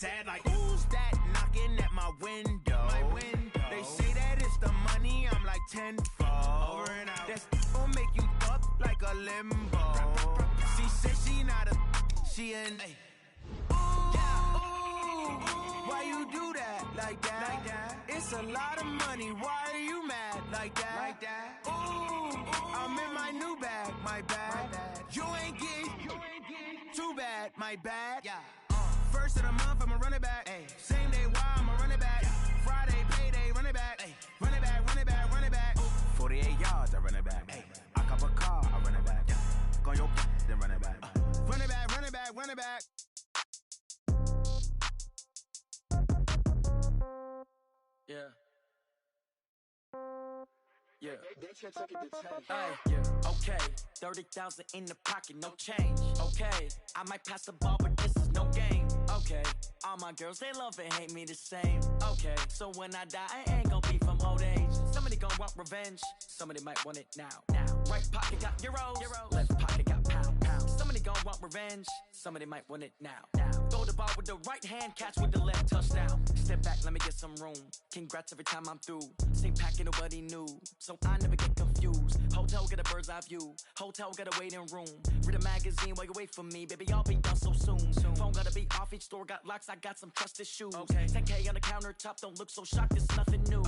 Dad, like, who's that knocking at my window? They say that it's the money, I'm like tenfold. Over and out. That's gon' make you up like a limbo. She said she not a, she an. Ooh, why you do that like that? It's a lot of money, why are you mad like that? Ooh, I'm in my new bag, my bad. You ain't get too bad, my bad. First of the month, I'ma run it back. Same day, why I'ma run it back. Friday, payday, run it back. Run it back, run it back, run it back. 48 yards, I run it back. I cop a car, I run it back. Go on your then run it back. Run it back, run it back, run it back. Yeah. Yeah. Okay, 30,000 in the pocket, no change. Okay, I might pass the ball, but this is no game. Okay, all my girls, they love and hate me the same. Okay, so when I die, I ain't gon' be from old age. Somebody gon' want revenge, somebody might want it now. Right pocket got euros, left pocket got pound. Somebody gon' want revenge, somebody might want it now. Throw the ball with the right hand, catch with the left, touchdown. Step back, let me get some room. Congrats every time I'm through. Same packet, nobody knew, so I never get confused. Hotel get a bird's eye view, hotel get a waiting room. Read a magazine while you wait for me, baby, I'll be done so soon. Phone gotta be off, each store got locks, I got some trusted shoes. 10K on the countertop, don't look so shocked, it's nothing new.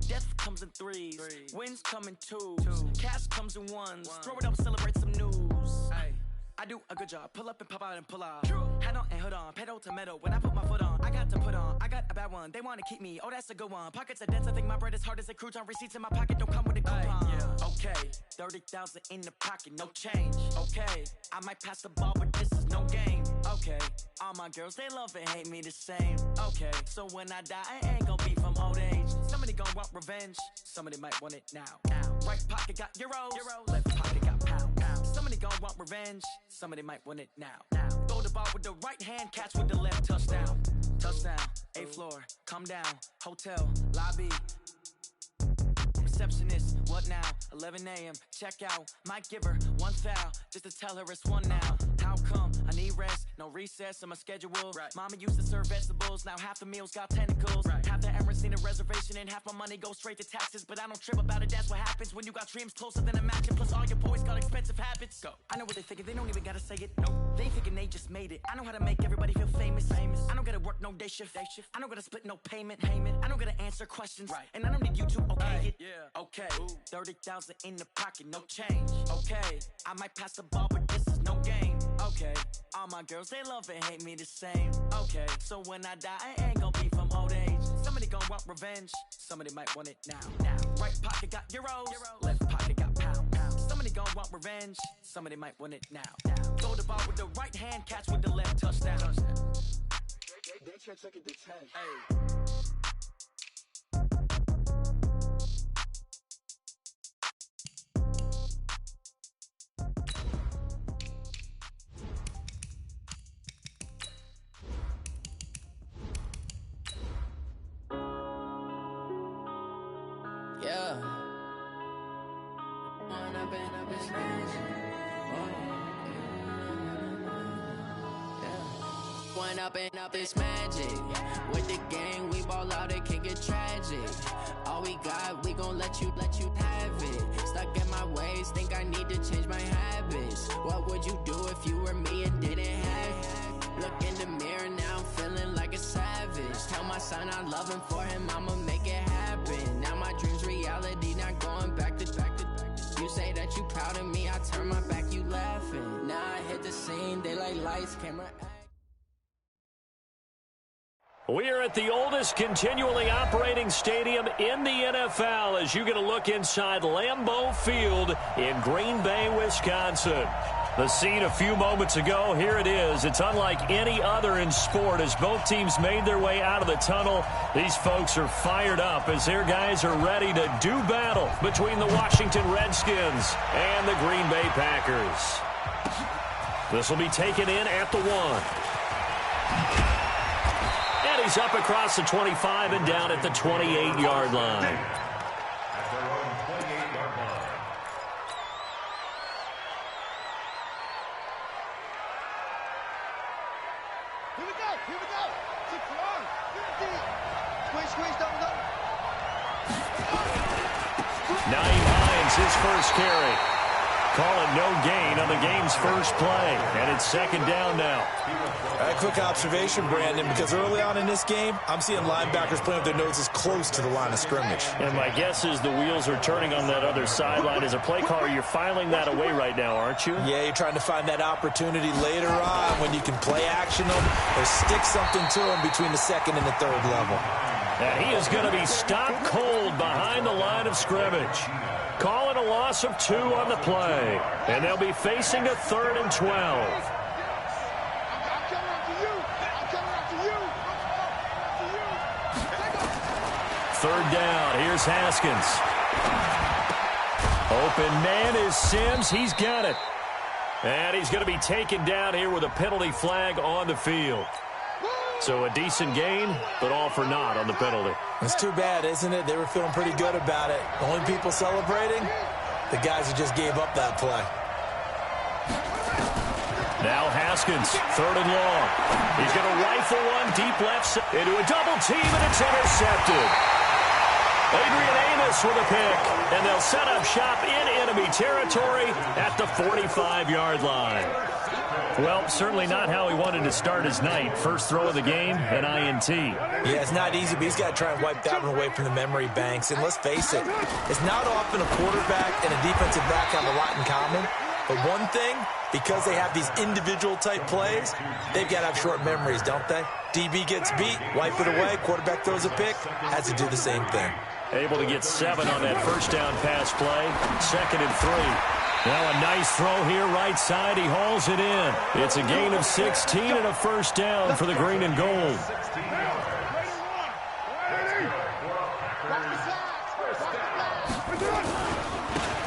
Death comes in threes, wins come in twos, cash comes in ones. Throw it up, celebrate some news. I do a good job, pull up and pop out and pull out. Head on and hood on, pedal to metal. When I put my foot on, I got to put on. I got a bad one, they wanna keep me, oh that's a good one. Pockets are dense, I think my bread is hard as a crouton. Receipts in my pocket don't come with a coupon. Okay, 30,000 in the pocket, no change. Okay, I might pass the ball, but this is no game. Okay, all my girls, they love and hate me the same. Okay, so when I die, I ain't gon' be from old age. Somebody gon' want revenge, somebody might want it now. Right pocket got euros, left pocket got pound. Somebody gon' want revenge, somebody might want it now. Throw the ball with the right hand, catch with the left, touchdown. Touchdown, 8th floor, come down, hotel, lobby. Receptionist, what now? 11 a.m., check out. Might give her one foul, just to tell her it's one now. How come? I need rest, no recess in my schedule. Mama used to serve vegetables, now half the meals got tentacles. Half the Emirates need a reservation and half my money goes straight to taxes. But I don't trip about it, that's what happens when you got dreams closer than a mansion. Plus all your boys got expensive habits. Go. I know what they thinking, they don't even gotta say it. They thinking they just made it. I know how to make everybody feel famous. I don't gotta work no day shift. I don't gotta split no payment. I don't gotta answer questions. And I don't need you to okay it. Okay, 30,000 in the pocket, no change. Okay, I might pass the ball, but this is no game. Okay, all my girls, they love and hate me the same. Okay, so when I die, I ain't gon' be from old age. Somebody gon' want revenge, somebody might want it now. Right pocket got euros, left pocket got pound. Somebody gon' want revenge, somebody might want it now. Throw the ball with the right hand, catch with the left, touchdown. They can't take it to 10. Yeah. One up and up is magic. One up and up is magic. With the gang, we ball out, it can get tragic. All we got, we gon' let you have it. Stuck in my ways, think I need to change my habits. What would you do if you were me and didn't have it? Look in the mirror, now I'm feeling like a savage. Tell my son I love him, for him I'ma make it happen. Now my dream's reality, not going back to. You say that you proud of me, I turn my back, you laughing. Now I hit the scene, they like lights, camera, act. We are at the oldest continually operating stadium in the NFL as you get a look inside Lambeau Field in Green Bay, Wisconsin. The scene a few moments ago, here it is. It's unlike any other in sport as both teams made their way out of the tunnel. These folks are fired up as their guys are ready to do battle between the Washington Redskins and the Green Bay Packers. This will be taken in at the 1. And he's up across the 25 and down at the 28-yard line. Here we go. Naeem Hines, his first carry. Call it no gain on the game's first play. And it's second down now. A quick observation, Brandon, because early on in this game, I'm seeing linebackers playing with their noses close to the line of scrimmage. And my guess is the wheels are turning on that other sideline. As a play caller, you're filing that away right now, aren't you? Yeah, you're trying to find that opportunity later on when you can play action them or stick something to them between the second and the third level. And he is going to be stopped cold behind the line of scrimmage. Call it a loss of 2 on the play. And they'll be facing a 3rd and 12. Third down. Here's Haskins. Open man is Sims. He's got it. And he's going to be taken down here with a penalty flag on the field. So a decent gain, but all for naught on the penalty. It's too bad, isn't it? They were feeling pretty good about it. The only people celebrating, the guys who just gave up that play. Now Haskins, 3rd and long. He's going to rifle one deep left into a double team, and it's intercepted. Adrian Amos with a pick, and they'll set up shop in enemy territory at the 45-yard line. Well, certainly not how he wanted to start his night. First throw of the game, an INT. Yeah, it's not easy, but he's got to try and wipe that one away from the memory banks. And let's face it, it's not often a quarterback and a defensive back have a lot in common. But one thing, because they have these individual type plays, they've got to have short memories, don't they? DB gets beat, wipe it away, quarterback throws a pick, has to do the same thing. Able to get 7 on that first down pass play. 2nd and 3. Now a nice throw here right side. He hauls it in. It's a gain of 16 and a first down for the green and gold.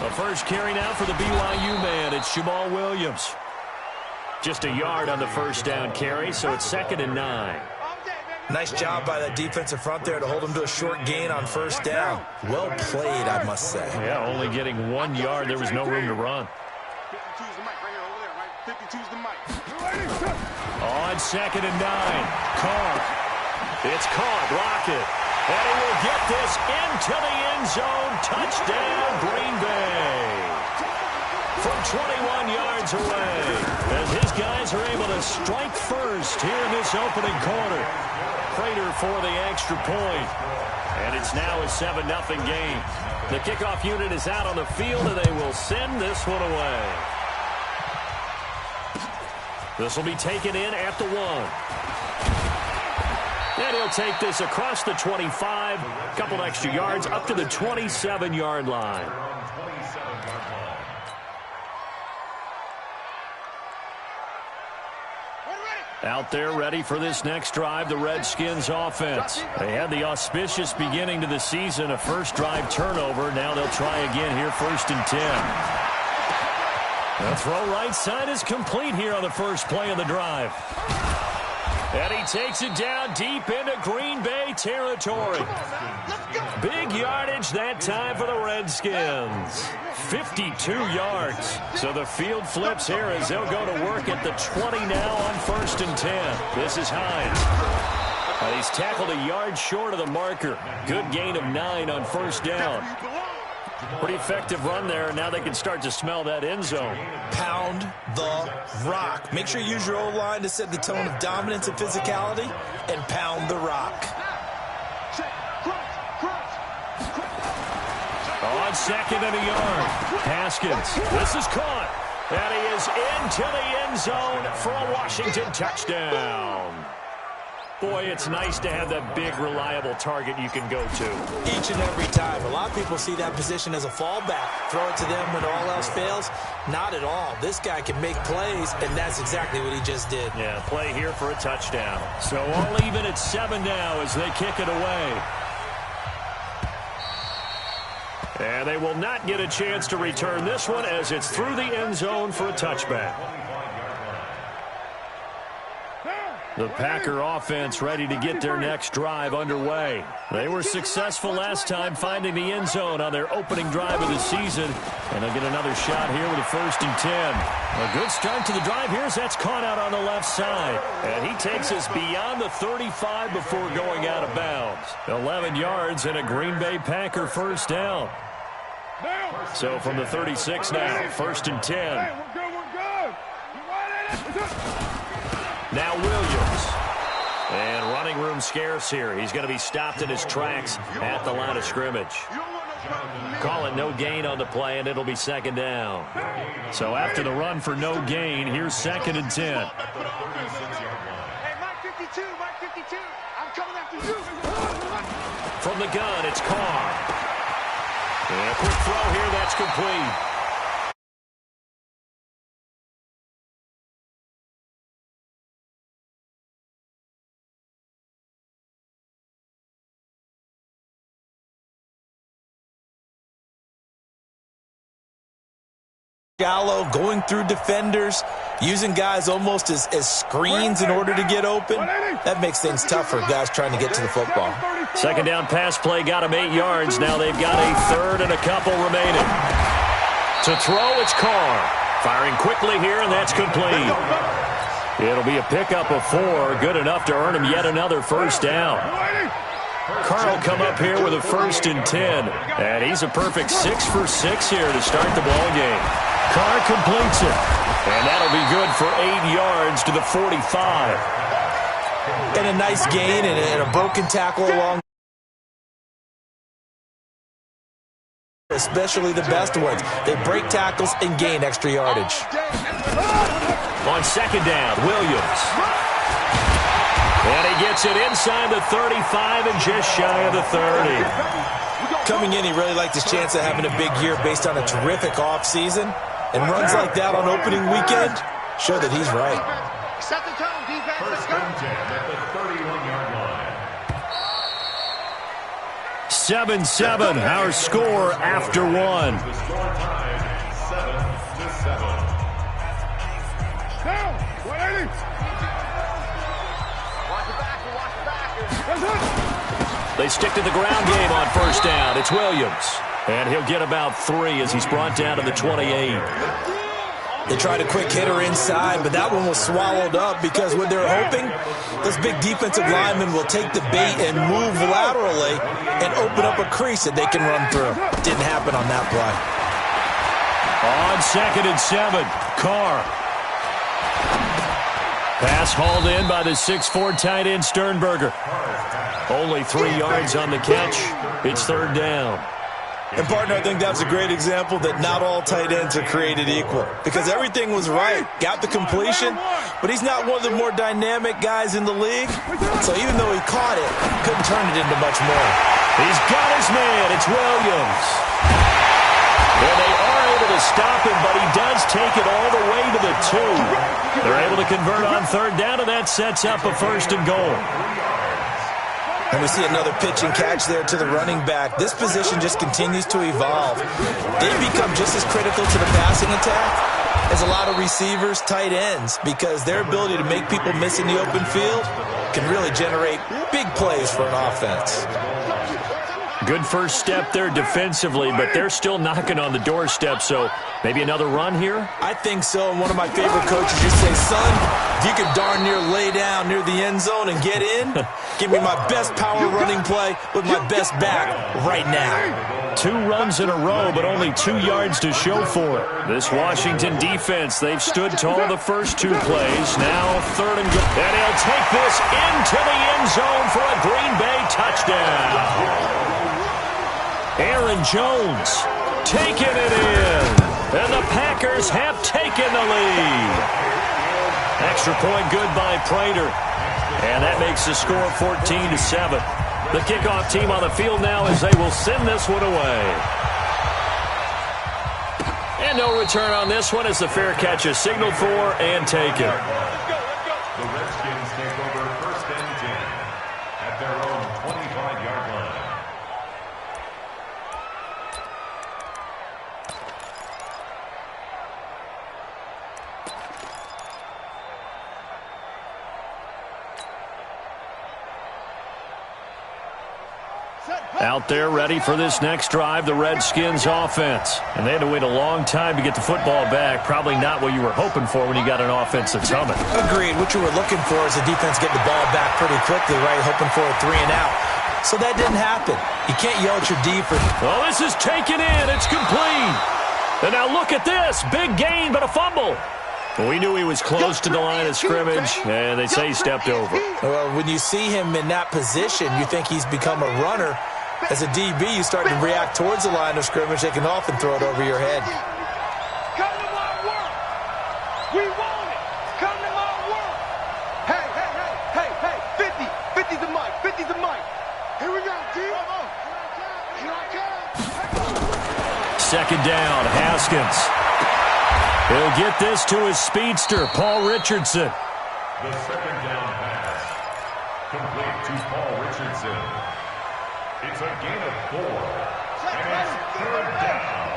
The first carry now for the BYU man. It's Jamal Williams. Just a yard on the first down carry, so it's 2nd and 9. Nice job by that defensive front there to hold him to a short gain on first down. Well played, I must say. Yeah, only getting 1 yard. There was no room to run. On 2nd and 9. Carr. It's caught. Rocket. And he will get this into the end zone. Touchdown, Green Bay. From 21 yards away. As his guys are able to strike first here in this opening quarter. Prater for the extra point. And it's now a 7-0 game. The kickoff unit is out on the field, and they will send this one away. This will be taken in at the 1. And he'll take this across the 25. A couple extra yards up to the 27-yard line. Out there ready for this next drive, the Redskins offense. They had the auspicious beginning to the season, a first drive turnover. Now they'll try again here, 1st and 10. The throw right side is complete here on the first play of the drive. And he takes it down deep into Green Bay territory. Big yardage that time for the Redskins. 52 yards. So the field flips here as they'll go to work at the 20 now on 1st and 10. This is Hines. He's tackled a yard short of the marker. Good gain of 9 on first down. Pretty effective run there. Now they can start to smell that end zone. Pound the rock. Make sure you use your O-line to set the tone of dominance and physicality, and pound the rock. On 2nd and a yard. Haskins. This is caught. And he is into the end zone for a Washington touchdown. Boy, it's nice to have that big, reliable target you can go to. Each and every time. A lot of people see that position as a fallback. Throw it to them when all else fails. Not at all. This guy can make plays, and that's exactly what he just did. Yeah, play here for a touchdown. So all even at 7 now as they kick it away. And they will not get a chance to return this one as it's through the end zone for a touchback. The Packer offense ready to get their next drive underway. They were successful last time finding the end zone on their opening drive of the season. And they'll get another shot here with a 1st and 10. A good start to the drive here as that's caught out on the left side. And he takes us beyond the 35 before going out of bounds. 11 yards and a Green Bay Packer first down. So from the 36 now, 1st and 10. Now Williams. And running room scarce here. He's going to be stopped in his tracks at the line of scrimmage. Call it no gain on the play, and it'll be 2nd down. So after the run for no gain, here's 2nd and 10. Hey, Mike 52, Mike 52. I'm coming after you. From the gun, it's Carr. And a quick throw here, that's complete. Shallow, going through defenders, using guys almost as screens in order to get open. That makes things tough for guys trying to get to the football. 2nd down pass play got him 8 yards. Now they've got a 3rd and a couple remaining. To throw, it's Carr. Firing quickly here, and that's complete. It'll be a pickup of 4, good enough to earn him yet another first down. Carr will come up here with a 1st and 10, and he's a perfect 6 for 6 here to start the ball game. Carr completes it, and that'll be good for 8 yards to the 45. And a nice gain and a broken tackle along. Especially the best ones. They break tackles and gain extra yardage. On 2nd down, Williams. And he gets it inside the 35 and just shy of the 30. Coming in, he really liked his chance of having a big year based on a terrific offseason. And runs like that on opening weekend show that he's right. Set the tone, defense. Let's go. At the 31-yard line. 7-7, our score after 1. Down, 180. Watch it back. They stick to the ground game on 1st down. It's Williams. And he'll get about 3 as he's brought down to the 28. They tried a quick hitter inside, but that one was swallowed up because what they're hoping, those big defensive linemen will take the bait and move laterally and open up a crease that they can run through. Didn't happen on that play. On 2nd and 7, Carr. Pass hauled in by the 6'4" tight end Sternberger. Only 3 yards on the catch. It's 3rd down. And, partner, I think that's a great example that not all tight ends are created equal because everything was right. Got the completion, but he's not one of the more dynamic guys in the league. So even though he caught it, couldn't turn it into much more. He's got his man. It's Williams. And they are able to stop him, but he does take it all the way to the 2. They're able to convert on 3rd down, and that sets up a 1st and goal. And we see another pitch and catch there to the running back. This position just continues to evolve. They become just as critical to the passing attack as a lot of receivers, tight ends, because their ability to make people miss in the open field can really generate big plays for an offense. Good first step there defensively, but they're still knocking on the doorstep, so maybe another run here? I think so, and one of my favorite coaches just say, son, if you could darn near lay down near the end zone and get in, give me my best power running play with my best back right now. 2 runs in a row, but only 2 yards to show for it. This Washington defense, they've stood tall the first 2 plays. Now 3rd and goal. And he'll take this into the end zone for a Green Bay touchdown. Aaron Jones taking it in. And the Packers have taken the lead. Extra point good by Prater. And that makes the score 14-7. The kickoff team on the field now as they will send this one away. And no return on this one as the fair catch is signaled for and taken. The Redskins take over 1st and 10 at their own 25-yard line. Out there ready for this next drive, the Redskins offense. And they had to wait a long time to get the football back. Probably not what you were hoping for when you got an offense that's humming. Agreed. What you were looking for is the defense getting the ball back pretty quickly, right? Hoping for a 3 and out. So that didn't happen. You can't yell at your defense. Well, this is taken in. It's complete. And now look at this. Big gain, but a fumble. We knew he was close to the line of scrimmage, and they say he stepped over. Well, when you see him in that position, you think he's become a runner. As a DB, you start to react towards the line of scrimmage. They can often throw it over your head. Come to my work. We want it. Come to my work. Hey, hey, hey, hey, hey. 50. 50's the mic. 50's the mic. Here we go, D. Here I come. Second down, Haskins. He'll get this to his speedster, Paul Richardson. The second down pass. Complete to Paul Richardson. It's a gain of 4. And it's third down.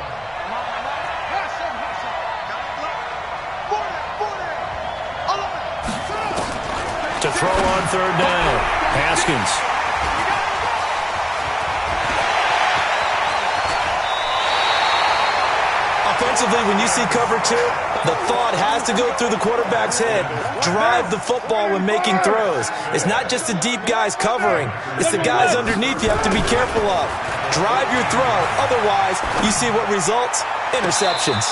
To throw on third down, Haskins. Offensively, when you see cover 2, the thought has to go through the quarterback's head. Drive the football when making throws. It's not just the deep guys covering. It's the guys underneath you have to be careful of. Drive your throw. Otherwise, you see what results? Interceptions.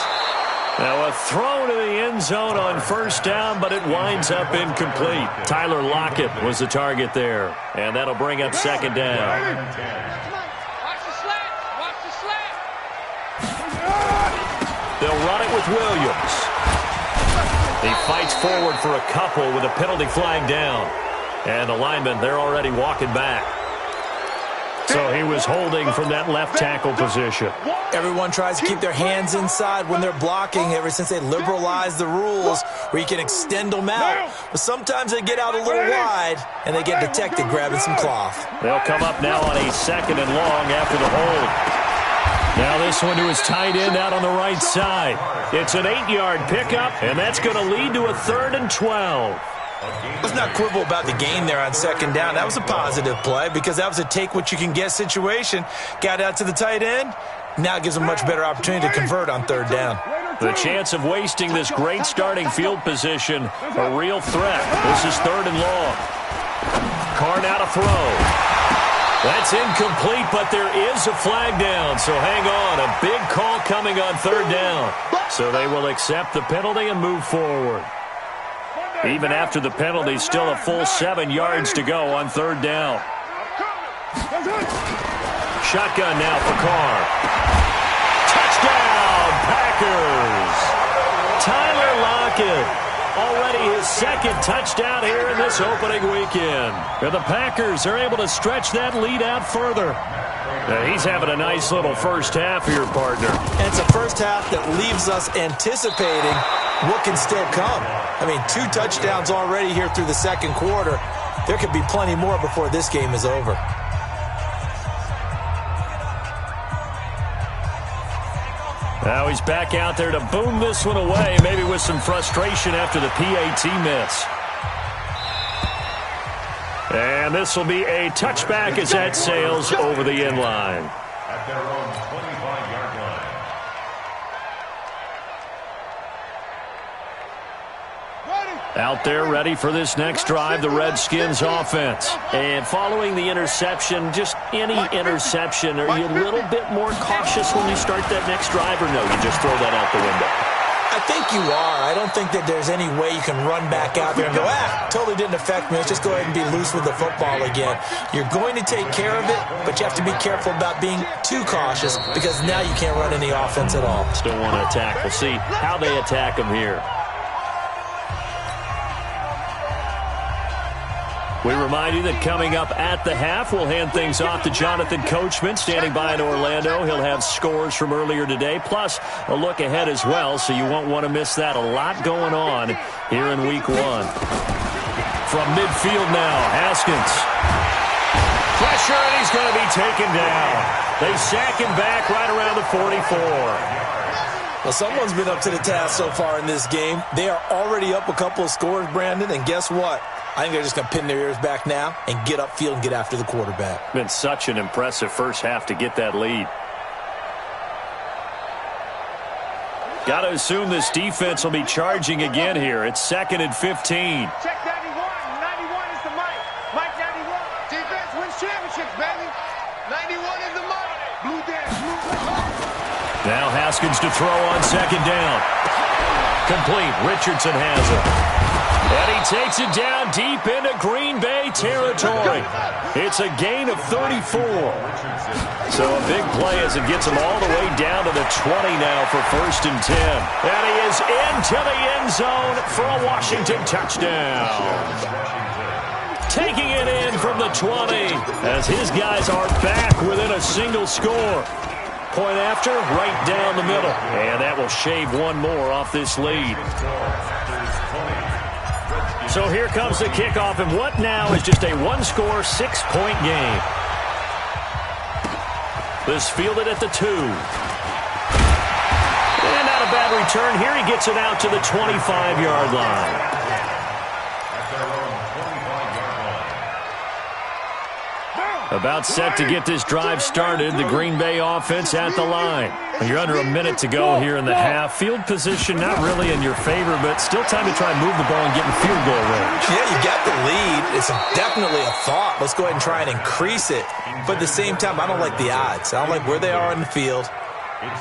Now a throw to the end zone on first down, but it winds up incomplete. Tyler Lockett was the target there, and that'll bring up second down. They'll run it with Williams. He fights forward for a couple with a penalty flag down. And the linemen, they're already walking back. So he was holding from that left tackle position. Everyone tries to keep their hands inside when they're blocking ever since they liberalized the rules where you can extend them out. But sometimes they get out a little wide and they get detected grabbing some cloth. They'll come up now on a second and long after the hold. Now this one to his tight end out on the right side. It's an 8-yard pickup, and that's going to lead to a 3rd and 12. Let's not quibble about the gain there on second down. That was a positive play because that was a take-what-you-can-get situation. Got out to the tight end. Now gives them a much better opportunity to convert on third down. The chance of wasting this great starting field position, a real threat. This is 3rd and long. Carr now to throw. That's incomplete, but there is a flag down, so hang on. A big call coming on third down. So they will accept the penalty and move forward. Even after the penalty, still a full 7 yards to go on third down. Shotgun now for Carr. Touchdown, Packers! Tyler Lockett. Already his 2nd touchdown here in this opening weekend. And the Packers are able to stretch that lead out further. Now he's having a nice little first half here, partner. And it's a first half that leaves us anticipating what can still come. I mean, 2 touchdowns already here through the second quarter. There could be plenty more before this game is over. Now he's back out there to boom this one away, maybe with some frustration after the PAT miss. And this will be a touchback as that sails over the end line. At their own 25-yard line. Out there ready for this next drive, the Redskins offense. And following the interception, just any interception, are you a little bit more cautious when you start that next drive, or no, you just throw that out the window? I think you are. I don't think that there's any way you can run back out there and go, totally didn't affect me. Let's just go ahead and be loose with the football again. You're going to take care of it, but you have to be careful about being too cautious because now you can't run any offense at all. Still want to attack. We'll see how they attack them here. We remind you that coming up at the half, we'll hand things off to Jonathan Coachman, standing by in Orlando. He'll have scores from earlier today, plus a look ahead as well, so you won't want to miss that. A lot going on here in Week 1. From midfield now, Haskins. Pressure, and he's going to be taken down. They sack him back right around the 44. Well, someone's been up to the task so far in this game. They are already up a couple of scores, Brandon, and guess what? I think they're just going to pin their ears back now and get upfield and get after the quarterback. Been such an impressive first half to get that lead. Got to assume this defense will be charging again here. It's 2nd and 15. Check 91. 91 is the mic. Mike 91. Defense wins championships, baby. 91 is the mic. Blue dance. Now Haskins to throw on 2nd down. Complete. Richardson has it. And he takes it down deep into Green Bay territory. It's a gain of 34. So a big play as it gets him all the way down to the 20 now for 1st and 10. And he is into the end zone for a Washington touchdown. Taking it in from the 20 as his guys are back within a single score. Point after, right down the middle. And that will shave one more off this lead. So here comes the kickoff, and what now is just a one-score, 6-point game. This fielded at the 2. And not a bad return here. He gets it out to the 25-yard line. About set to get this drive started. The Green Bay offense at the line. You're under a minute to go here in the half. Field position not really in your favor, but still time to try and move the ball and get in field goal range. Yeah, you got the lead. It's definitely a thought. Let's go ahead and try and increase it. But at the same time, I don't like the odds. I don't like where they are in the field.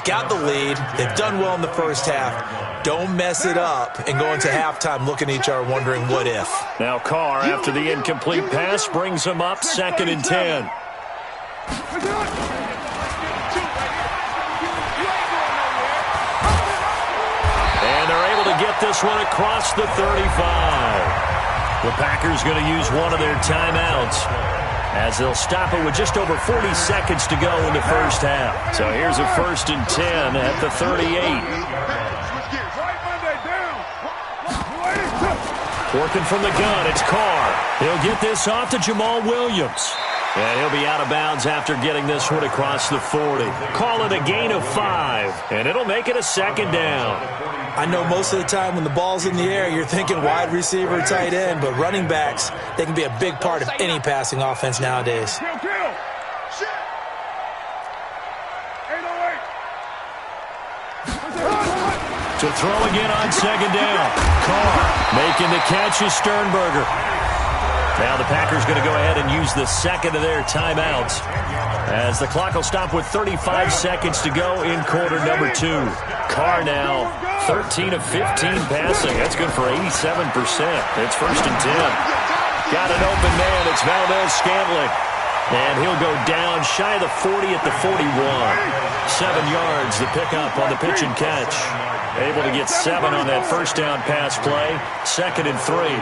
Got the lead. They've done well in the first half. Don't mess it up and go into halftime looking at each other wondering what if. Now Carr, after the incomplete pass, brings him up 2nd and 10. And they're able to get this one across the 35. The Packers going to use one of their timeouts, as they'll stop it with just over 40 seconds to go in the first half. So here's a 1st and 10 at the 38. Working from the gun, it's Carr. He'll get this off to Jamal Williams. And he'll be out of bounds after getting this one across the 40. Call it a gain of 5, and it'll make it a 2nd down. I know most of the time when the ball's in the air, you're thinking wide receiver, tight end, but running backs, they can be a big part of any passing offense nowadays. To throw again on 2nd down. Carr making the catch is Sternberger. Now the Packers going to go ahead and use the 2nd of their timeouts, as the clock will stop with 35 seconds to go in quarter number 2. Carr now 13 of 15 passing. That's good for 87%. It's 1st and 10. Got an open man. It's Valdez-Scantling. And he'll go down shy of the 40 at the 41. 7 yards, the pickup on the pitch and catch. Able to get 7 on that first down pass play. 2nd and 3.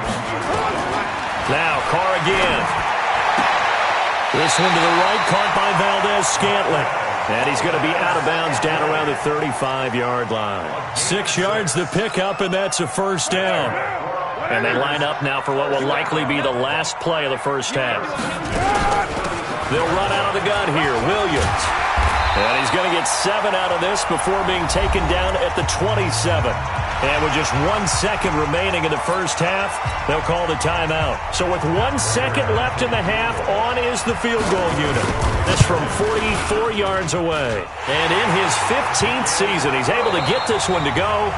Now Carr again. This one to the right, caught by Valdez-Scantling. And he's going to be out of bounds down around the 35-yard line. 6 yards the pickup, and that's a 1st down. And they line up now for what will likely be the last play of the first half. They'll run out of the gun here. Williams. And he's going to get 7 out of this before being taken down at the 27. And with just 1 second remaining in the first half, they'll call the timeout. So with 1 second left in the half, on is the field goal unit. This from 44 yards away. And in his 15th season, he's able to get this one to go.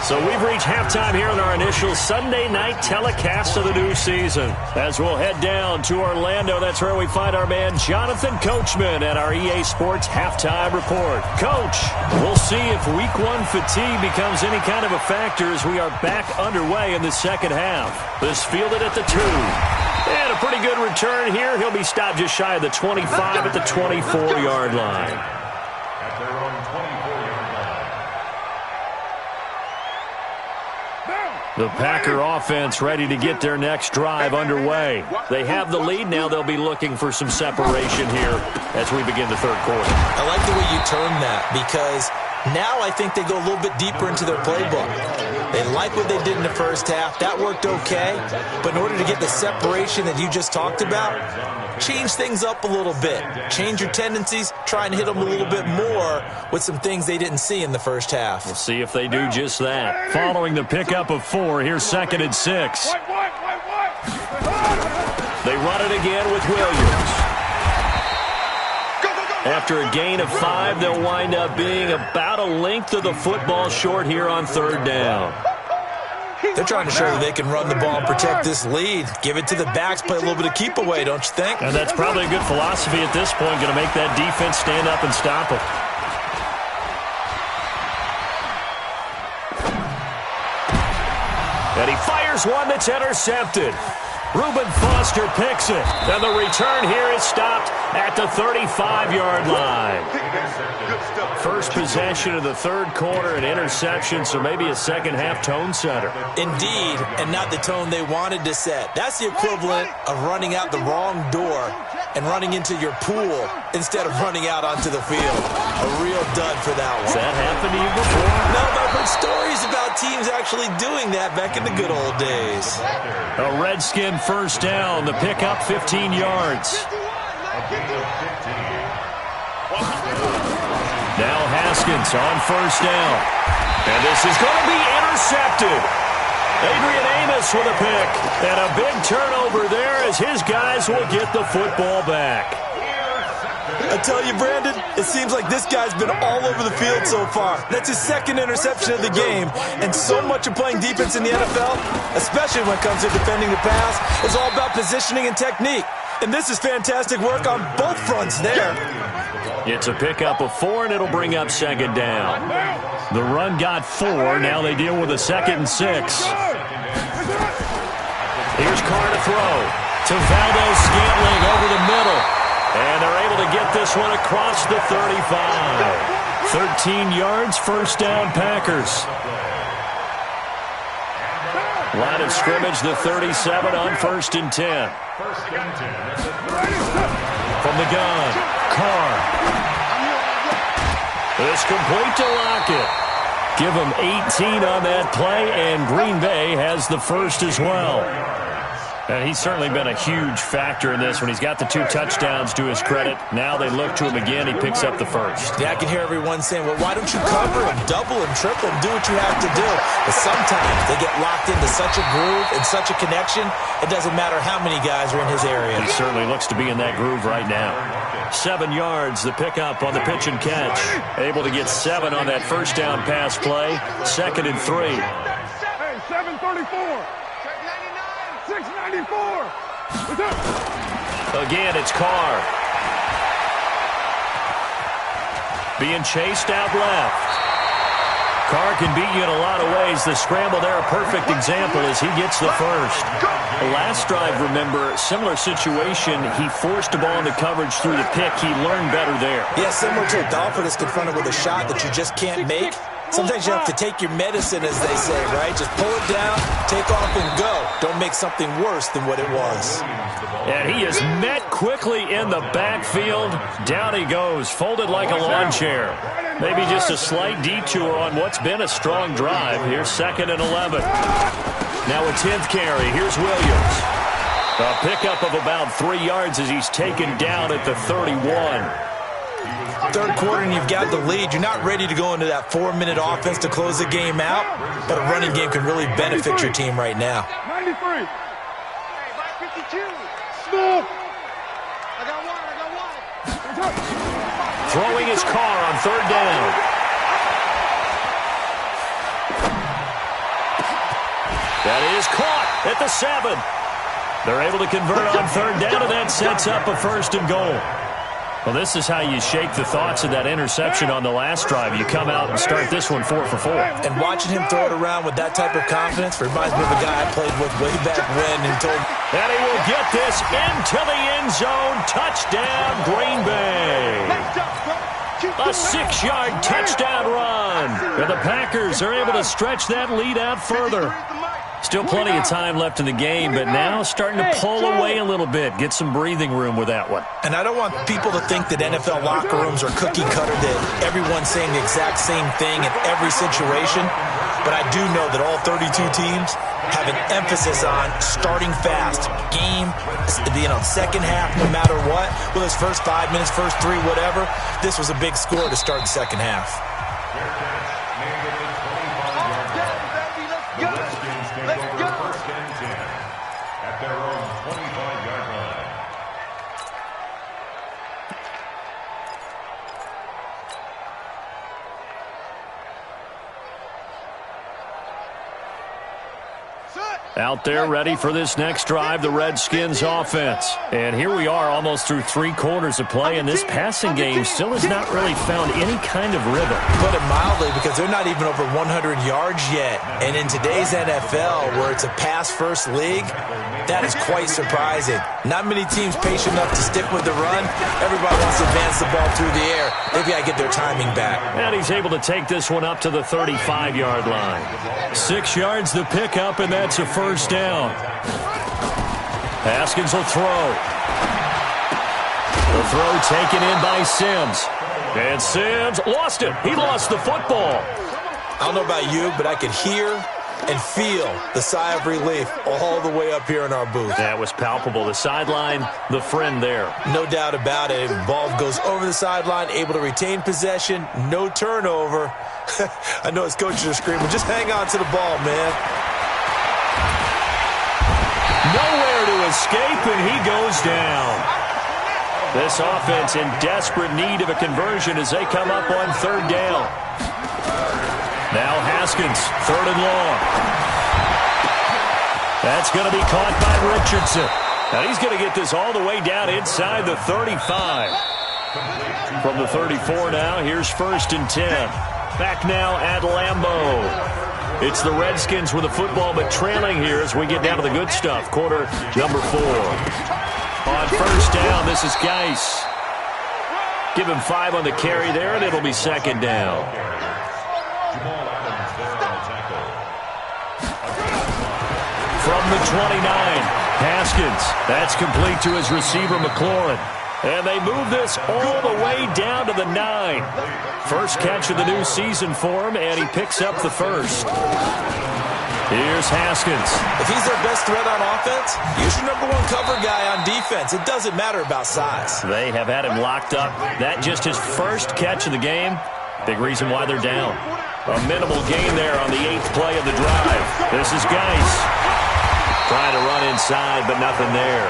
So we've reached halftime here in our initial Sunday night telecast of the new season. As we'll head down to Orlando, that's where we find our man Jonathan Coachman at our EA Sports Halftime Report. Coach, we'll see if Week 1 fatigue becomes any kind of a factor as we are back underway in the second half. This fielded at the 2. And a pretty good return here. He'll be stopped just shy of the 25 at the 24-yard line. At their own 24-yard line. The Packer offense ready to get their next drive underway. They have the lead. Now they'll be looking for some separation here as we begin the third quarter. I like the way you term that, because now I think they go a little bit deeper into their playbook. They like what they did in the first half. That worked okay. But in order to get the separation that you just talked about, change things up a little bit. Change your tendencies. Try and hit them a little bit more with some things they didn't see in the first half. We'll see if they do just that. Following the pickup of 4, here's 2nd and 6. They run it again with Williams. After a gain of 5, they'll wind up being about a length of the football short here on third down. They're trying to show that they can run the ball and protect this lead. Give it to the backs, play a little bit of keep away, don't you think? And that's probably a good philosophy at this point, going to make that defense stand up and stop them. And he fires one that's intercepted. Reuben Foster picks it. And the return here is stopped at the 35-yard line. First possession of the third quarter, an interception, so maybe a second-half tone setter. Indeed, and not the tone they wanted to set. That's the equivalent of running out the wrong door and running into your pool instead of running out onto the field. A real dud for that one. Has that happened to you before? No, but I've heard stories about teams actually doing that back in the good old days. A Redskin first down. The pickup, 15 yards. Now Haskins on first down. And this is going to be intercepted. Adrian Amos with a pick. And a big turnover there as his guys will get the football back. I tell you, Brandon, it seems like this guy's been all over the field so far. That's his second interception of the game. And so much of playing defense in the NFL, especially when it comes to defending the pass, is all about positioning and technique. And this is fantastic work on both fronts there. It's a pickup of 4, and it'll bring up second down. The run got 4. Now they deal with a 2nd and 6. Here's Carr to throw. To Valdez-Scantling over the middle. And they're able to get this one across the 35. 13 yards, first down, Packers. Line of scrimmage, the 37 on 1st and 10. From the gun, Carr. It's complete to Lockett. Give him 18 on that play, and Green Bay has the first as well. And he's certainly been a huge factor in this when he's got the 2 touchdowns to his credit. Now they look to him again. He picks up the first. Yeah, I can hear everyone saying, well, why don't you cover him, double him, triple him, do what you have to do. But sometimes they get locked into such a groove and such a connection, it doesn't matter how many guys are in his area. He certainly looks to be in that groove right now. 7 yards, the pickup on the pitch and catch. Able to get 7 on that first down pass play. 2nd and 3. Hey, 734. 694. Again, it's Carr. Being chased out left. Carr can beat you in a lot of ways. The scramble there, a perfect example as he gets the first. The last drive, remember, similar situation. He forced the ball into coverage through the pick. He learned better there. Yeah, similar to a golfer that's confronted with a shot that you just can't make. Sometimes you have to take your medicine, as they say, right? Just pull it down, take off, and go. Don't make something worse than what it was. And he is met quickly in the backfield. Down he goes, folded like a lawn chair. Maybe just a slight detour on what's been a strong drive. Here's 2nd and 11. Now a 10th carry. Here's Williams. A pickup of about 3 yards as he's taken down at the 31. Third quarter and you've got the lead. You're not ready to go into that 4-minute offense to close the game out, but a running game can really benefit your team right now. 93. 52. Smooth. I got one. Throwing his Carr on 3rd down. That is caught at the 7. They're able to convert on 3rd down, and that sets up a 1st and goal. Well, this is how you shake the thoughts of that interception on the last drive. You come out and start this one 4 for 4. And watching him throw it around with that type of confidence reminds me of a guy I played with way back when and told. And he will get this into the end zone. Touchdown, Green Bay. A 6-yard touchdown run. And the Packers are able to stretch that lead out further. Still plenty of time left in the game, but now starting to pull away a little bit. Get some breathing room with that one. And I don't want people to think that NFL locker rooms are cookie cutter, that everyone's saying the exact same thing in every situation. But I do know that all 32 teams have an emphasis on starting fast. Game, second half, no matter what. Whether it's first 5 minutes, first 3, whatever. This was a big score to start the second half. First and 10 at their own 25-yard line. Out there ready for this next drive, the Redskins offense. And here we are almost through 3 quarters of play, and this passing game still has not really found any kind of rhythm. Put it mildly, because they're not even over 100 yards yet. And in today's NFL, where it's a pass-first league, that is quite surprising. Not many teams patient enough to stick with the run. Everybody wants to advance the ball through the air. They've got to get their timing back. And he's able to take this one up to the 35-yard line. 6 yards the pickup, and that's a first down. Haskins will throw. The throw taken in by Sims. And Sims lost it. He lost the football. I don't know about you, but I could hear and feel the sigh of relief all the way up here in our booth. That was palpable. The sideline, the friend there. No doubt about it. Ball goes over the sideline, able to retain possession, no turnover. I know his coaches are screaming, just hang on to the ball, man. Nowhere to escape, and he goes down. This offense in desperate need of a conversion as they come up on 3rd down. Now Haskins, 3rd and long. That's going to be caught by Richardson. Now he's going to get this all the way down inside the 35. From the 34 now, here's 1st and 10. Back now at Lambeau. It's the Redskins with the football, but trailing here as we get down to the good stuff. Quarter number 4. On 1st down, this is Geis. Give him 5 on the carry there, and it'll be 2nd down. From the 29, Haskins. That's complete to his receiver, McLaurin. And they move this all the way down to the 9. First catch of the new season for him, and he picks up the first. Here's Haskins. If he's their best threat on offense, use your number 1 cover guy on defense. It doesn't matter about size. They have had him locked up. That just his first catch of the game. Big reason why they're down. A minimal gain there on the 8th play of the drive. This is Geis. Trying to run inside, but nothing there.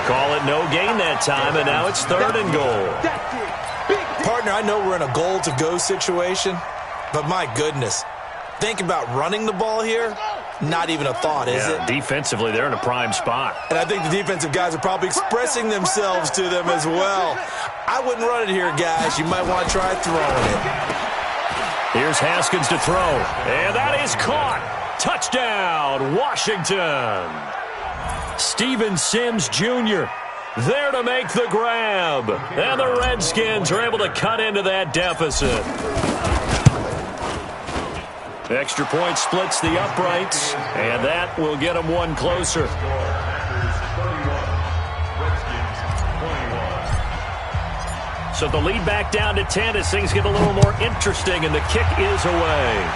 Call it no gain that time, and now it's 3rd and goal. Partner, I know we're in a goal-to-go situation, but my goodness. Think about running the ball here. Not even a thought, is it? Defensively, they're in a prime spot. And I think the defensive guys are probably expressing themselves to them as well. I wouldn't run it here, guys. You might want to try throwing it. Here's Haskins to throw. And that is caught. Touchdown, Washington. Steven Sims Jr. there to make the grab. And the Redskins are able to cut into that deficit. Extra point splits the uprights, and that will get them 1 closer. So the lead back down to 10 as things get a little more interesting, and the kick is away.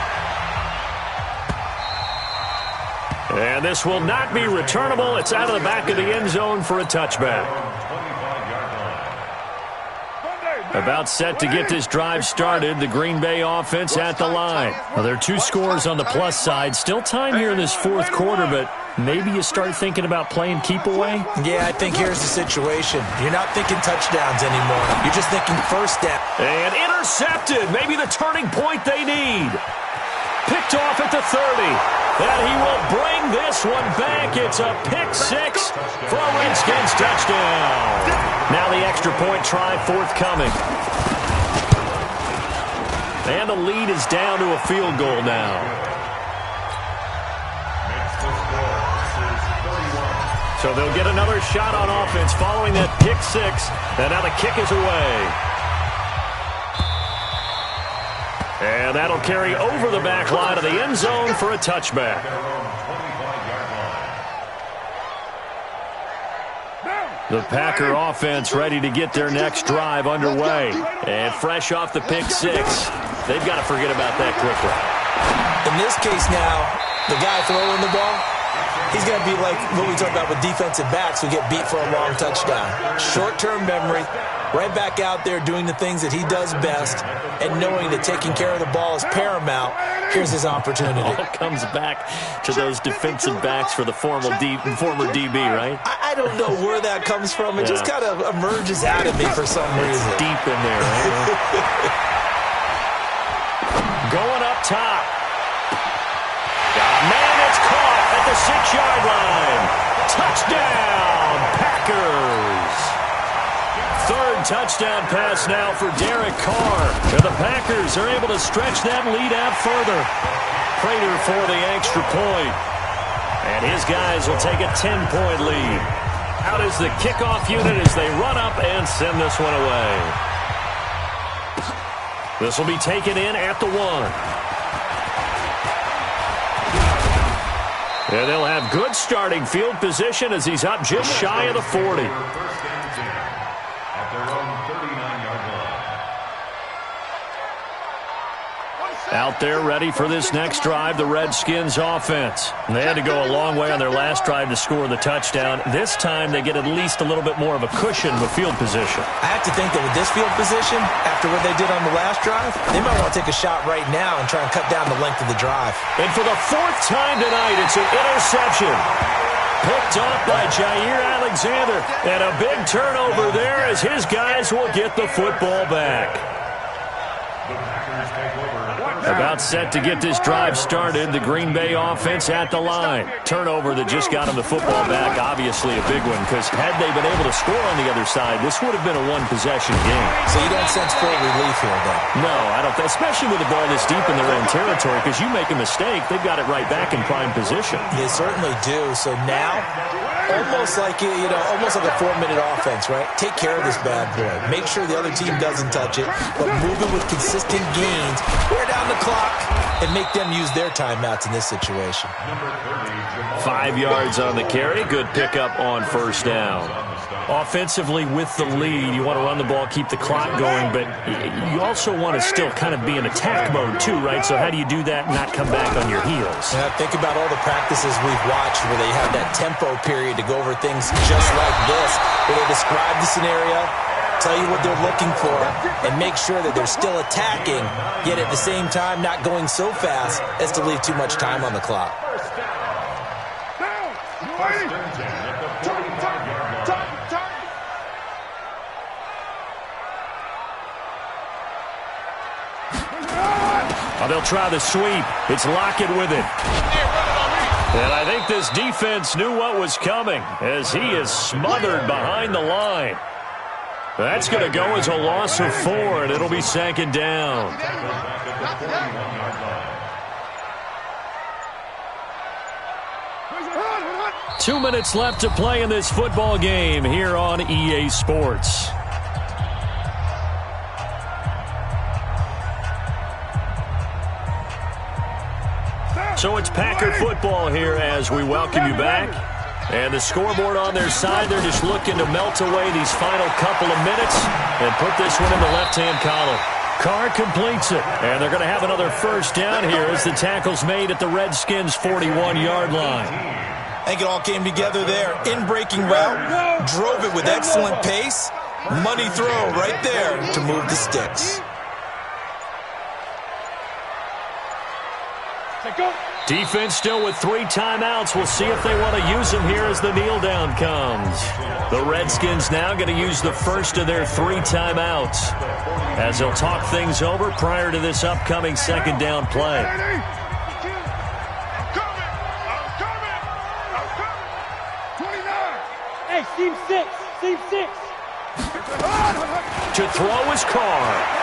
And this will not be returnable. It's out of the back of the end zone for a touchback. About set to get this drive started, the Green Bay offense at the line. Well, there are 2 scores on the plus side. Still time here in this 4th quarter, but maybe you start thinking about playing keep away? Yeah, I think here's the situation. You're not thinking touchdowns anymore. You're just thinking first down. And intercepted. Maybe the turning point they need. Picked off at the 30. And he will bring this one back. It's a pick-6 for a Redskins touchdown. Now the extra point try forthcoming. And the lead is down to a field goal now. So they'll get another shot on offense following that pick-6. And now the kick is away. And that'll carry over the back line of the end zone for a touchback. The Packer offense ready to get their next drive underway. And fresh off the pick-6, they've got to forget about that quickly. In this case now, the guy throwing the ball, he's going to be like what we talk about with defensive backs who get beat for a long touchdown. Short-term memory, right back out there doing the things that he does best, and knowing that taking care of the ball is paramount. Here's his opportunity. All comes back to those defensive backs for the former DB, right? I don't know where that comes from. It just kind of emerges out of me for some reason. It's deep in there, right? Going up top. Man, it's caught. A at the 6-yard line. Touchdown, Packers. Third touchdown pass now for Derek Carr. And the Packers are able to stretch that lead out further. Prater for the extra point. And his guys will take a 10-point lead. Out is the kickoff unit as they run up and send this one away. This will be taken in at the 1. And they'll have good starting field position as he's up just shy of the 40. At their own 39-yard line. Out there ready for this next drive, the Redskins offense. They had to go a long way on their last drive to score the touchdown. This time they get at least a little bit more of a cushion with field position. I have to think that with this field position, after what they did on the last drive, they might want to take a shot right now and try and cut down the length of the drive. And for the 4th time tonight, it's an interception. Picked off by Jair Alexander. And a big turnover there as his guys will get the football back. The Packers take over. About set to get this drive started. The Green Bay offense at the line. Turnover that just got them the football back. Obviously a big one because had they been able to score on the other side, this would have been a one-possession game. So you don't sense full relief here, then? No, I don't. Especially with the ball this deep in their own territory because you make a mistake, they've got it right back in prime position. They certainly do. So now, almost like almost like a 4-minute offense, right? Take care of this bad boy. Make sure the other team doesn't touch it, but move it with consistent gains. Wear down the clock and make them use their timeouts in this situation. 5 yards on the carry. Good pickup on first down. Offensively with the lead, you want to run the ball, keep the clock going, but you also want to still kind of be in attack mode too, right? So how do you do that and not come back on your heels? Yeah, think about all the practices we've watched where they have that tempo period to go over things just like this, where they describe the scenario, tell you what they're looking for, and make sure that they're still attacking, yet at the same time not going so fast as to leave too much time on the clock. Oh, they'll try the sweep. It's Lockett with it. And I think this defense knew what was coming as he is smothered behind the line. That's going to go as a loss of 4, and it'll be 2nd down. 2 minutes left to play in this football game here on EA Sports. So it's Packer football here as we welcome you back. And the scoreboard on their side, they're just looking to melt away these final couple of minutes and put this one in the left-hand column. Carr completes it, and they're going to have another first down here as the tackle's made at the Redskins' 41-yard line. I think it all came together there. In-breaking route, drove it with excellent pace. Money throw right there to move the sticks. Defense still with 3 timeouts. We'll see if they want to use them here as the kneel down comes. The Redskins now going to use the first of their 3 timeouts as they'll talk things over prior to this upcoming 2nd down play. Hey, Team 6. Team 6. To throw is Carr.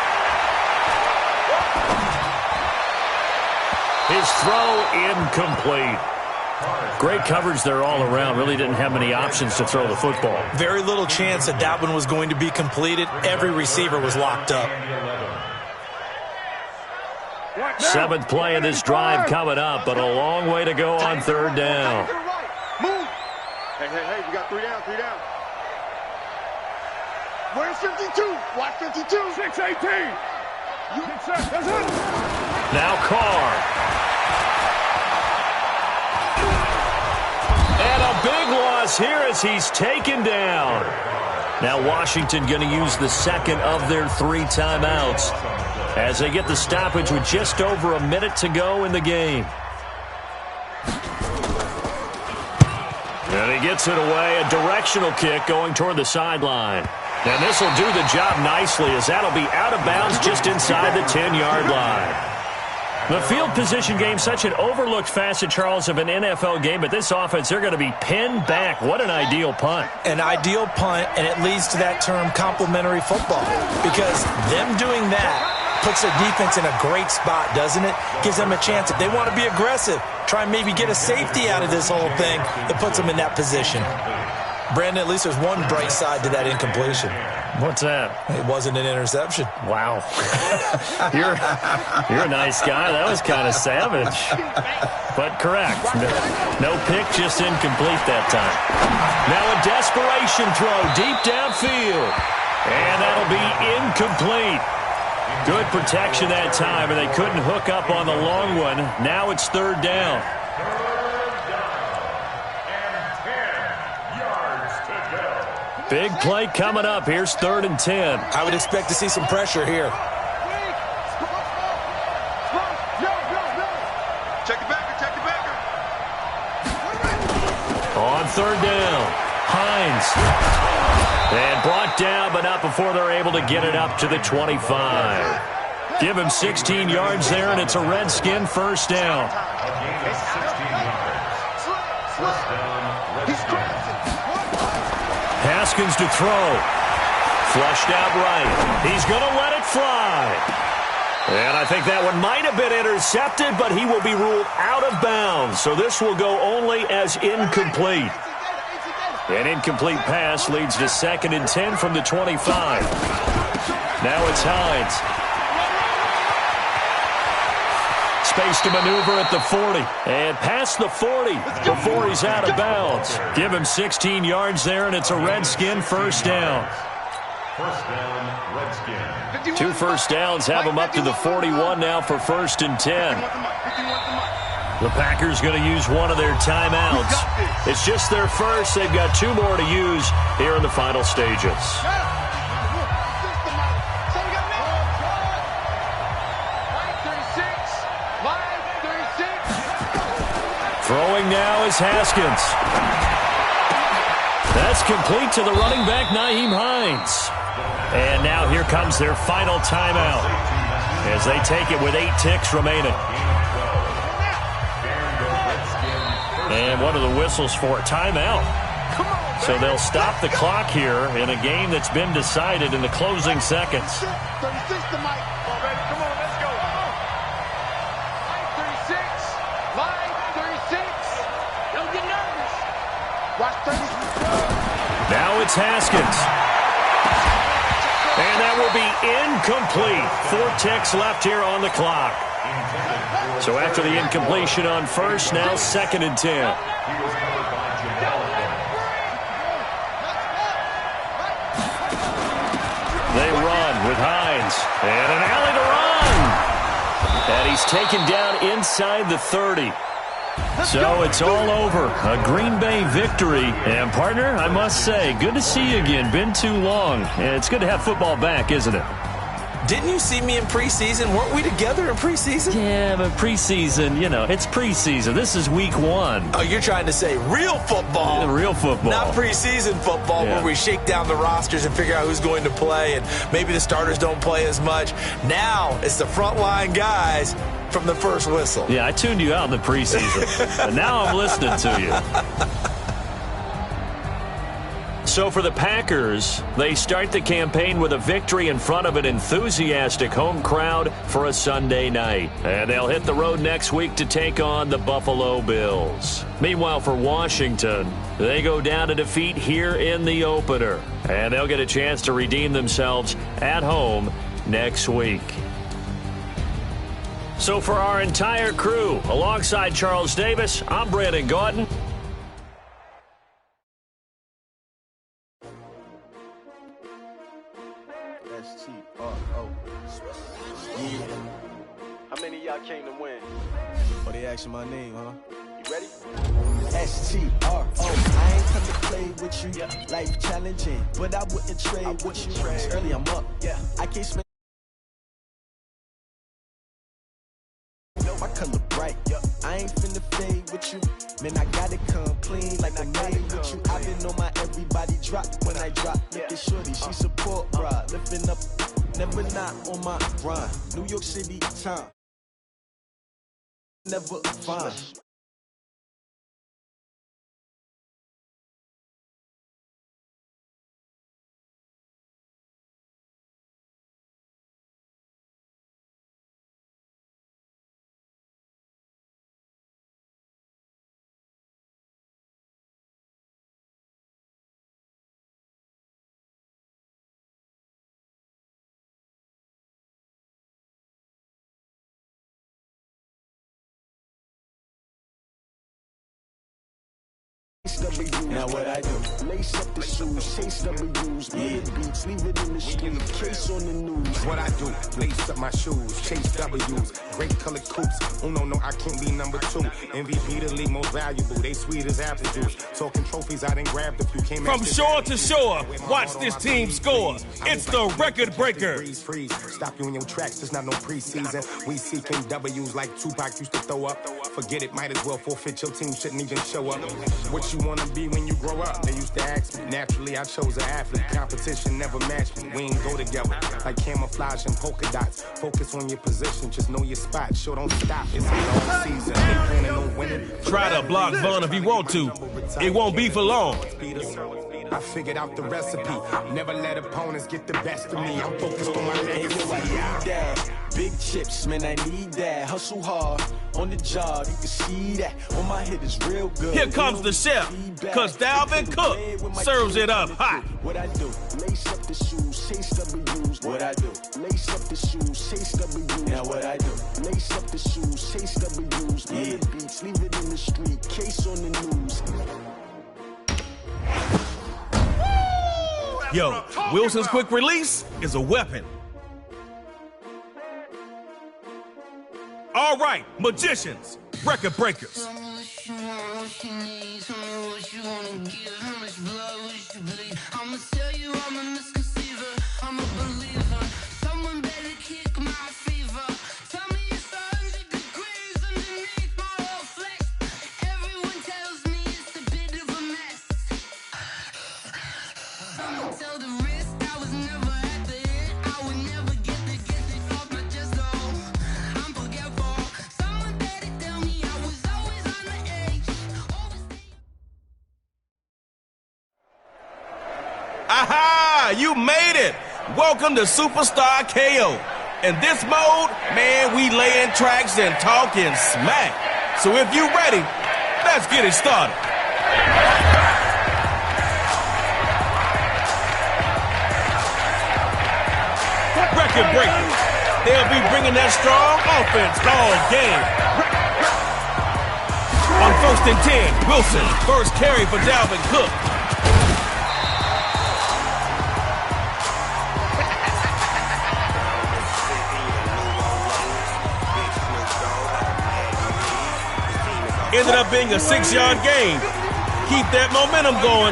His throw incomplete. Great coverage there all around. Really didn't have many options to throw the football. Very little chance that that one was going to be completed. Every receiver was locked up. 7th play of this drive coming up, but a long way to go on 3rd down. Move. Hey, we got 3 down, 3 down. Where's 52? Watch 52. 6-18. Now Carr. And a big loss here as he's taken down. Now Washington going to use the 2nd of their 3 timeouts as they get the stoppage with just over a minute to go in the game. And he gets it away, a directional kick going toward the sideline. And this will do the job nicely as that'll be out of bounds just inside the 10-yard line. The field position game, such an overlooked facet, Charles, of an NFL game, but this offense, they're going to be pinned back. What an ideal punt. An ideal punt, and it leads to that term complementary football, because them doing that puts their defense in a great spot, doesn't it? Gives them a chance. If they want to be aggressive, try and maybe get a safety out of this whole thing, it puts them in that position. Brandon, at least there's one bright side to that incompletion. What's that? It wasn't an interception. Wow. You're a nice guy. That was kind of savage. But correct. No pick, just incomplete that time. Now a desperation throw deep downfield. And that'll be incomplete. Good protection that time, and they couldn't hook up on the long one. Now it's third down. Big play coming up. Here's 3rd and 10. I would expect to see some pressure here. Check the backer. On 3rd down, Hines. And brought down, but not before they're able to get it up to the 25. Give him 16 yards there, and it's a Redskin first down. Haskins to throw. Flushed out right. He's going to let it fly. And I think that one might have been intercepted, but he will be ruled out of bounds. So this will go only as incomplete. An incomplete pass leads to 2nd and 10 from the 25. Now it's Hines. Space to maneuver at the 40. And past the 40 before he's out of bounds. Give him 16 yards there, and it's a Redskin first down. First down, Redskin. 2 first downs have him up to the 41 now for 1st and 10. The Packers going to use one of their timeouts. It's just their first. They've got 2 more to use here in the final stages. Throwing now is Haskins. That's complete to the running back, Nyheim Hines. And now here comes their final timeout as they take it with 8 ticks remaining. And one of the whistles for a timeout. So they'll stop the clock here in a game that's been decided in the closing seconds. 36 to Mike. Come on, let's go. 36. Line 36. Don't get nervous. Watch 36. Now it's Haskins. And that will be incomplete. 4 ticks left here on the clock. So after the incompletion on first, now 2nd and 10. They run with Hines. And an alley to run. And he's taken down inside the 30. So it's all over. A Green Bay victory. And, partner, I must say, good to see you again. Been too long. It's good to have football back, isn't it? Didn't you see me in preseason? Weren't we together in preseason? Yeah, but preseason, it's preseason. This is week 1. Oh, you're trying to say real football. Yeah, real football. Not preseason football where we shake down the rosters and figure out who's going to play, and maybe the starters don't play as much. Now it's the frontline guys from the first whistle. Yeah, I tuned you out in the preseason. And now I'm listening to you. So for the Packers, they start the campaign with a victory in front of an enthusiastic home crowd for a Sunday night. And they'll hit the road next week to take on the Buffalo Bills. Meanwhile, for Washington, they go down to defeat here in the opener. And they'll get a chance to redeem themselves at home next week. So for our entire crew, alongside Charles Davis, I'm Brandon Gaudin. How many of y'all came to win? Oh, they asking my name, huh? You ready? S-T-R-O. I ain't come to play with you. Life challenging, but I wouldn't trade with you. It's early, I'm up. I can't spend. My color bright. I ain't finna fade with you. Man, I gotta come clean like I made with you. I been on my everybody drop when I drop. Look at shorty, she support, bro. Lifting up, never not on my grind. New York City time. never fine. Now what I do? Lace up the shoes, chase W's, made the beats, leave it in the street, case on the news. What I do? Lace up my shoes, chase W's, great colored coops. No, I can't be number 2. MVP the league most valuable. They sweet as apple juice. Talking trophies, I done grabbed a few. From shore to shore, watch this team score. It's the record breaker. Freeze. Stop you in your tracks. There's not no preseason. We seeking W's like Tupac used to throw up. Forget it, might as well forfeit. Your team shouldn't even show up. What you wanna be when you grow up? They used to ask me. Naturally, I chose an athlete. Competition never matched me. We ain't go together like camouflage and polka dots. Focus on your position, just know your spot. Sure, don't stop. It's a long season. Ain't planning on winning. Try to block Vaughn if you want to. It won't be for long. I figured out the recipe. Never let opponents get the best of me. I'm focused on my legacy. Big chips, man, I need that. Hustle hard on the job, you can see that. On my head is real good. Here comes the chef, cause Dalvin Cook serves it up hot. What I do? Lace up the shoes, chase W's. What I do? Lace up the shoes, chase W's. Now what I do? Lace up the shoes, chase W's. Made the beats, leave it in the street, case on the news. Yo, Wilson's quick release is a weapon. All right, magicians, record breakers. Tell me what you want, what you need. Tell me what you wanna give. How much blood would you bleed? I'ma tell you I'm a misconceiver. I'm a believer. Someone better kick my fever. Tell me it's 100 degrees underneath my whole flesh. Everyone tells me it's a bit of a mess. Someone tell the risk I was never at the end. I would never get it off my chest. I'm forgetful. Someone better tell me I was always on the edge. Aha! You made it! Welcome to Superstar KO. In this mode, man, we laying tracks and talking smack. So if you ready, let's get it started. Record breakers. They'll be bringing that strong offense all game. On 1st and 10, Wilson, first carry for Dalvin Cook. Ended up being a 6-yard gain. Keep that momentum going.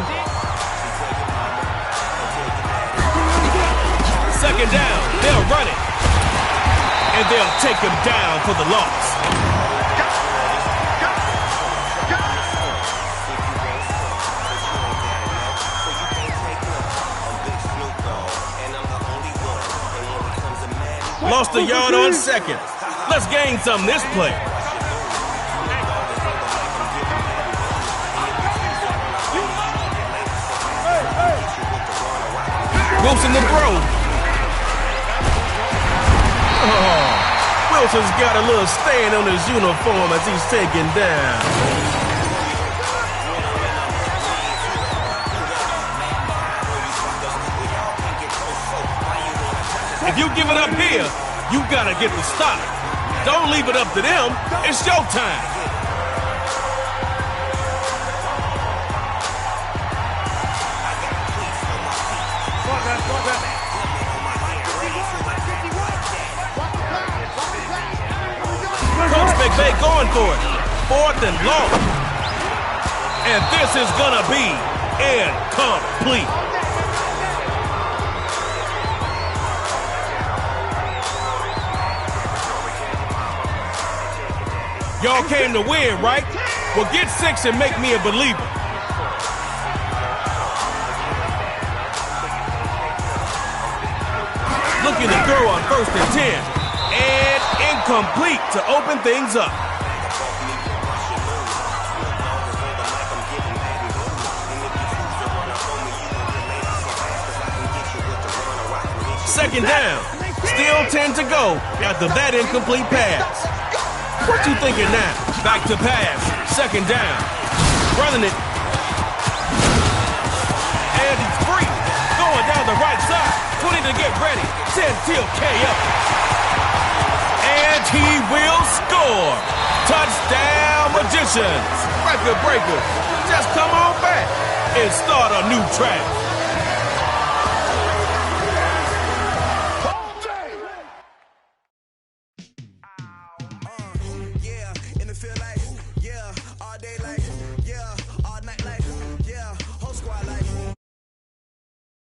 2nd down, they'll run it. And they'll take him down for the loss. Lost a yard on 2nd. Let's gain some this play. Wilson to throw. Oh, Wilson's got a little stain on his uniform as he's taken down. If you give it up here, you gotta get the stop. Don't leave it up to them. It's your time. Coach McVay going for it. 4th and long. And this is gonna be incomplete. Y'all came to win, right? Well, get 6 and make me a believer. Looking to throw on 1st and 10. And incomplete to open things up. second down. Still 10 to go after that incomplete pass. What you thinking now? Back to pass. Second down. Running it. And he's free. Going down the right side. 20 to get ready. 10 till KO. And he will score. Touchdown, Magicians. Record breaker. Just come on back and start a new track.